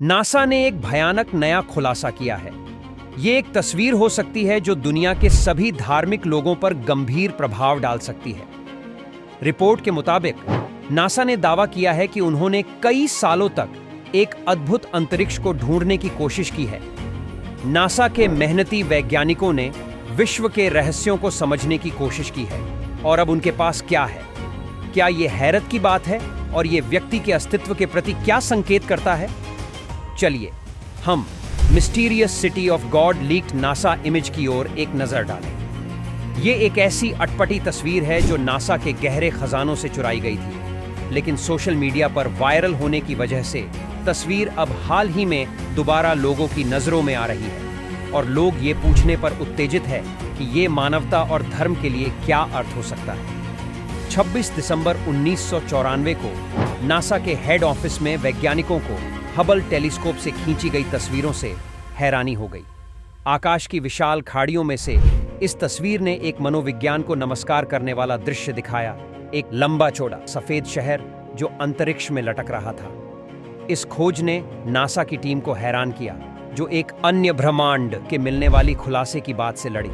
NASA ने एक भयानक नया खुलासा किया है। ये एक तस्वीर हो सकती है जो दुनिया के सभी धार्मिक लोगों पर गंभीर प्रभाव डाल सकती है। रिपोर्ट के मुताबिक नासा ने दावा किया है कि उन्होंने कई सालों तक एक अद्भुत अंतरिक्ष को ढूंढने की कोशिश की है। नासा के मेहनती वैज्ञानिकों ने विश्व के रहस्यों को समझने की कोशिश की है और अब उनके पास क्या है? क्या यह हैरत की बात है और यह व्यक्ति के अस्तित्व के प्रति क्या संकेत करता है? चलिए हम mysterious city of God leaked NASA image की ओर एक नजर डालें। यह एक ऐसी अटपटी तस्वीर है जो नासा के गहरे खजानों से चुराई गई थी, लेकिन सोशल मीडिया पर वायरल होने की वजह से तस्वीर अब हाल ही में दोबारा लोगों की नजरों में आ रही है और लोग ये पूछने पर उत्तेजित है कि ये मानवता और धर्म के लिए क्या अर्थ हो सकता है। 26 दिसंबर 1994 को नासा के हेड ऑफिस में वैज्ञानिकों को हबल टेलीस्कोप से खींची गई तस्वीरों से हैरानी हो गई। आकाश की विशाल खाड़ियों में से इस तस्वीर ने एक मनोविज्ञान को नमस्कार करने वाला दृश्य दिखाया। एक लंबा चौड़ा सफेद शहर जो अंतरिक्ष में लटक रहा था। इस खोज ने नासा की टीम को हैरान किया, जो एक अन्य ब्रह्मांड के मिलने वाली खुलासे की बात से लड़ी।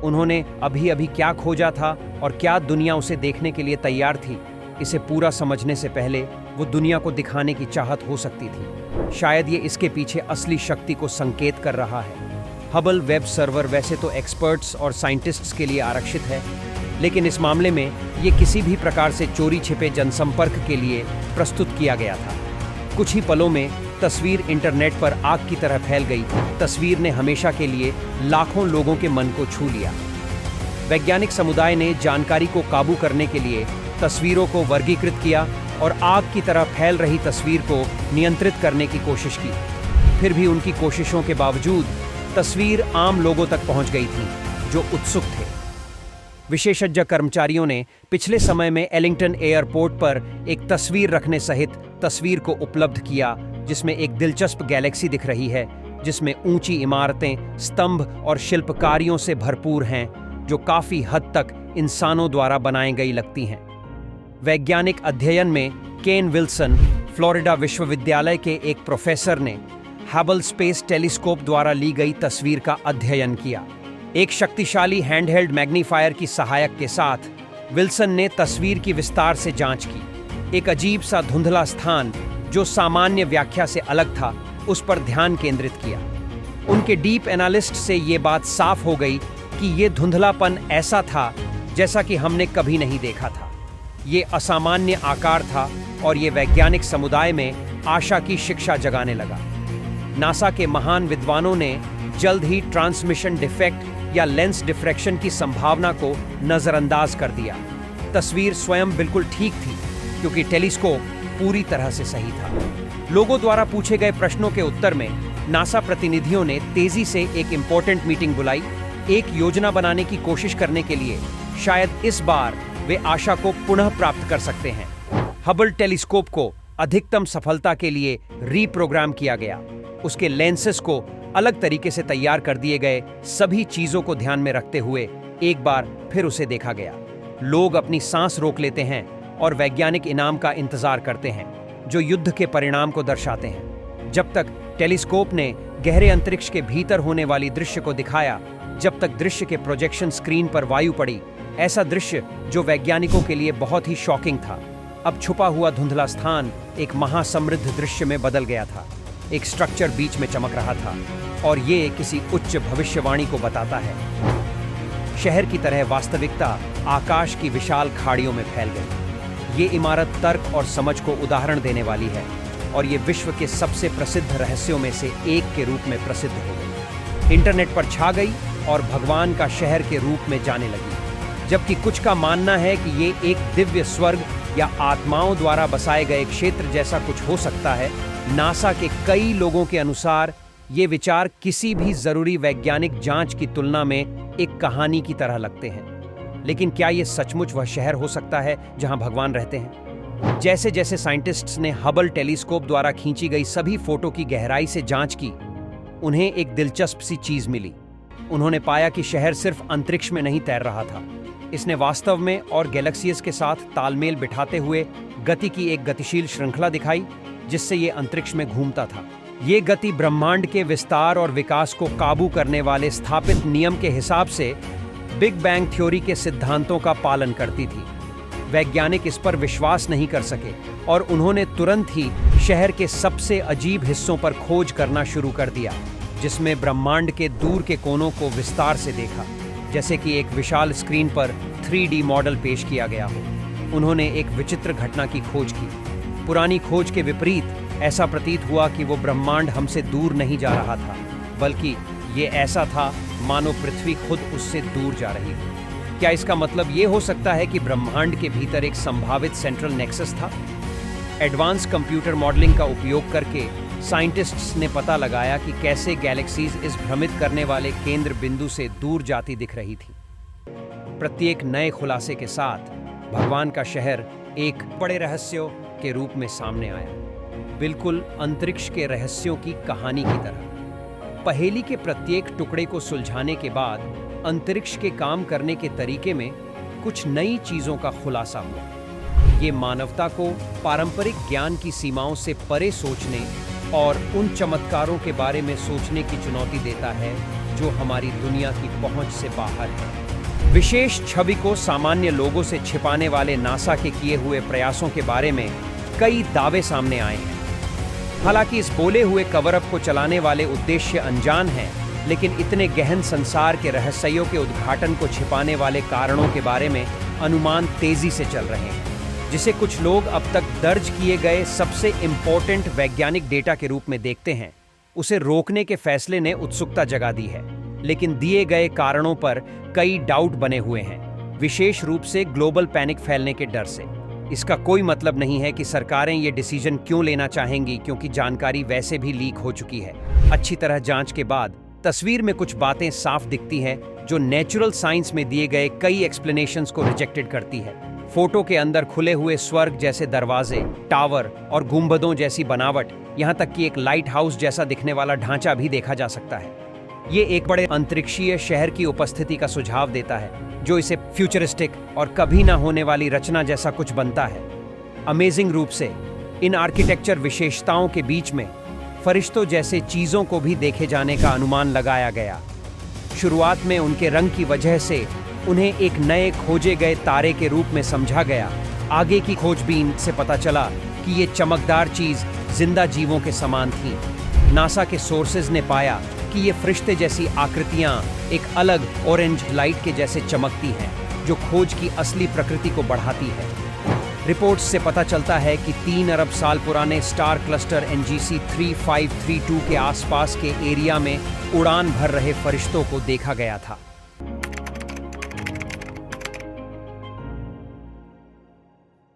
उन्होंने अभी क्या खोजा था और क्या दुनिया उसे देखने के लिए तैयार थी, इसे पूरा समझने से पहले वो दुनिया को दिखाने की चाहत हो सकती थी। शायद ये इसके पीछे असली शक्ति को संकेत कर रहा है। हबल वेब सर्वर वैसे तो एक्सपर्ट्स और साइंटिस्ट्स के लिए आरक्षित है, लेकिन इस मामले में ये किसी भी प्रकार से चोरी छिपे जनसंपर्क के लिए प्रस्तुत किया गया था। कुछ ही पलों में तस्वीर इंटरनेट पर आग की तरह फैल गई। तस्वीर ने हमेशा के लिए लाखों लोगों के मन को छू लिया। वैज्ञानिक समुदाय ने जानकारी को काबू करने के लिए तस्वीरों को वर्गीकृत किया और आग की तरह फैल रही तस्वीर को नियंत्रित करने की कोशिश की। फिर भी उनकी कोशिशों के बावजूद तस्वीर आम लोगों तक पहुंच गई थी, जो उत्सुक थे। विशेषज्ञ कर्मचारियों ने पिछले समय में एलिंगटन एयरपोर्ट पर एक तस्वीर रखने सहित तस्वीर को उपलब्ध किया, जिसमें एक दिलचस्प गैलेक्सी दिख रही है, जिसमें ऊंची इमारतें, स्तंभ और शिल्पकारियों से भरपूर हैं, जो काफी हद तक इंसानों द्वारा बनाई गई लगती हैं। वैज्ञानिक अध्ययन में केन विल्सन, फ्लोरिडा विश्वविद्यालय के एक प्रोफेसर ने हबल स्पेस टेलीस्कोप द्वारा ली गई तस्वीर का अध्ययन किया। एक शक्तिशाली हैंडहेल्ड मैग्नीफायर की सहायक के साथ विल्सन ने तस्वीर की विस्तार से जांच की। एक अजीब सा धुंधला स्थान जो सामान्य व्याख्या से अलग था, उस पर ध्यान केंद्रित किया। उनके डीप एनालिस्ट से ये बात साफ हो गई कि ये धुंधलापन ऐसा था जैसा कि हमने कभी नहीं देखा था। ये असामान्य आकार था और ये वैज्ञानिक समुदाय में आशा की शिक्षा जगाने लगा। नासा के महान विद्वानों ने जल्द ही ट्रांसमिशन डिफेक्ट या लेंस डिफ्रैक्शन की संभावना को नजरअंदाज कर दिया। तस्वीर स्वयं बिल्कुल ठीक थी, क्योंकि टेलीस्कोप पूरी तरह से सही था। लोगों द्वारा पूछे गए प्रश्नों के उत्तर में नासा प्रतिनिधियों ने तेजी से एक इंपॉर्टेंट मीटिंग बुलाई, एक योजना बनाने की कोशिश करने के लिए। शायद इस बार वे आशा को पुनः प्राप्त कर सकते हैं। हबल टेलीस्कोप को अधिकतम सफलता के लिए रीप्रोग्राम किया गया। उसके लेंसेस को अलग तरीके से तैयार कर दिए गए। सभी चीजों को ध्यान में रखते हुए एक बार फिर उसे देखा गया। लोग अपनी सांस रोक लेते हैं और वैज्ञानिक इनाम का इंतजार करते हैं, जो युद्ध के परिणाम को दर्शाते हैं। जब तक टेलीस्कोप ने गहरे अंतरिक्ष के भीतर होने वाली दृश्य को दिखाया, जब तक दृश्य के प्रोजेक्शन स्क्रीन पर वायु पड़ी, ऐसा दृश्य जो वैज्ञानिकों के लिए बहुत ही शॉकिंग था। अब छुपा हुआ धुंधला स्थान एक महासमृद्ध दृश्य में बदल गया था। एक स्ट्रक्चर बीच में चमक रहा था और ये किसी उच्च भविष्यवाणी को बताता है। शहर की तरह वास्तविकता आकाश की विशाल खाड़ियों में फैल गई। ये इमारत तर्क और समझ को उदाहरण देने वाली है और ये विश्व के सबसे प्रसिद्ध रहस्यों में से एक के रूप में प्रसिद्ध हो गई। इंटरनेट पर छा गई और भगवान का शहर के रूप में जाने लगी। जबकि कुछ का मानना है कि ये एक दिव्य स्वर्ग या आत्माओं द्वारा बसाए गए क्षेत्र जैसा कुछ हो सकता है। नासा के कई लोगों के अनुसार ये विचार किसी भी जरूरी वैज्ञानिक जांच की तुलना में एक कहानी की तरह लगते हैं। लेकिन क्या ये सचमुच वह शहर हो सकता है जहां भगवान रहते हैं? जैसे जैसे साइंटिस्ट्स ने हबल टेलीस्कोप द्वारा खींची गई सभी फोटो की गहराई से जांच की, उन्हें एक दिलचस्प सी चीज मिली। उन्होंने पाया कि शहर सिर्फ अंतरिक्ष में नहीं तैर रहा था, इसने वास्तव में और गैलेक्सीज के साथ तालमेल बिठाते हुए गति की एक गतिशील श्रृंखला दिखाई, जिससे ये अंतरिक्ष में घूमता था। ये गति ब्रह्मांड के विस्तार और विकास को काबू करने वाले स्थापित नियम के हिसाब से बिग बैंग थ्योरी के सिद्धांतों का पालन करती थी। वैज्ञानिक इस पर विश्वास नहीं कर सके और उन्होंने तुरंत ही शहर के सबसे अजीब हिस्सों पर खोज करना शुरू कर दिया, जिसमें ब्रह्मांड के दूर के कोनों को विस्तार से देखा, जैसे कि एक विशाल स्क्रीन पर 3D मॉडल पेश किया गया हो। उन्होंने एक विचित्र घटना की खोज की। पुरानी खोज के विपरीत ऐसा प्रतीत हुआ कि वो ब्रह्मांड हमसे दूर नहीं जा रहा था, बल्कि ये ऐसा था मानो पृथ्वी खुद उससे दूर जा रही हो। क्या इसका मतलब ये हो सकता है कि ब्रह्मांड के भीतर एक संभावित सेंट्रल नेक्सस था? एडवांस कंप्यूटर मॉडलिंग का उपयोग करके साइंटिस्ट्स ने पता लगाया कि कैसे गैलेक्सीज इस भ्रमित करने वाले केंद्र बिंदु से दूर जाती दिख रही थी। प्रत्येक नए खुलासे के साथ भगवान का शहर एक बड़े रहस्यों के रूप में सामने आया, बिल्कुल अंतरिक्ष के रहस्यों की कहानी की तरह। पहेली के प्रत्येक टुकड़े को सुलझाने के बाद अंतरिक्ष के काम करने के तरीके में कुछ नई चीजों का खुलासा हुआ। ये मानवता को पारंपरिक ज्ञान की सीमाओं से परे सोचने और उन चमत्कारों के बारे में सोचने की चुनौती देता है जो हमारी दुनिया की पहुंच से बाहर है। विशेष छवि को सामान्य लोगों से छिपाने वाले नासा के किए हुए प्रयासों के बारे में कई दावे सामने आए हैं। हालांकि इस बोले हुए कवर अप को चलाने वाले उद्देश्य अनजान हैं, लेकिन इतने गहन संसार के रहस्यों के उद्घाटन को छिपाने वाले कारणों के बारे में अनुमान तेजी से चल रहे हैं, जिसे कुछ लोग अब तक दर्ज किए गए सबसे इंपॉर्टेंट वैज्ञानिक डेटा के रूप में देखते हैं। उसे रोकने के फैसले ने उत्सुकता जगा दी है, लेकिन दिए गए कारणों पर कई डाउट बने हुए हैं, विशेष रूप से ग्लोबल पैनिक फैलने के डर से। इसका कोई मतलब नहीं है कि सरकारें ये डिसीजन क्यों लेना चाहेंगी, क्योंकि जानकारी वैसे भी लीक हो चुकी है। अच्छी तरह जांच के बाद तस्वीर में कुछ बातें साफ दिखती हैं जो नेचुरल साइंस में दिए गए कई एक्सप्लेनेशंस को रिजेक्टेड करती है। फोटो के अंदर खुले हुए स्वर्ग जैसे दरवाजे, टावर और गुंबदों जैसी बनावट, यहाँ तक कि एक लाइट हाउस जैसा दिखने वाला ढांचा भी देखा जा सकता है। ये एक बड़े अंतरिक्षीय शहर की उपस्थिति का सुझाव देता है, जो इसे फ्यूचरिस्टिक और कभी ना होने वाली रचना जैसा कुछ बनता है। अमेजिंग रूप से इन आर्किटेक्चर विशेषताओं के बीच में फरिश्तों जैसे चीजों को भी देखे जाने का अनुमान लगाया गया। शुरुआत में उनके रंग की वजह से उन्हें एक नए खोजे गए तारे के रूप में समझा गया। आगे की खोजबीन से पता चला कि ये चमकदार चीज जिंदा जीवों के समान थी। नासा के सोर्सेज ने पाया कि ये फरिश्ते जैसी आकृतियां एक अलग ऑरेंज लाइट के जैसे चमकती हैं, जो खोज की असली प्रकृति को बढ़ाती है। रिपोर्ट्स से पता चलता है कि 3 अरब साल पुराने स्टार क्लस्टर NGC 3532 के आसपास के एरिया में उड़ान भर रहे फरिश्तों को देखा गया था।